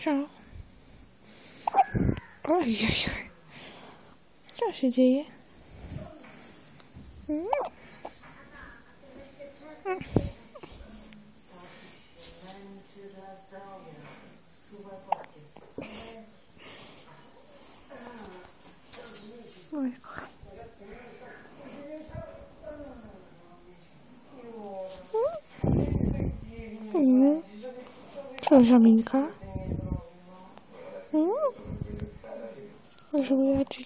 Co? Oj, co się dzieje? Co za minka? Żujecie?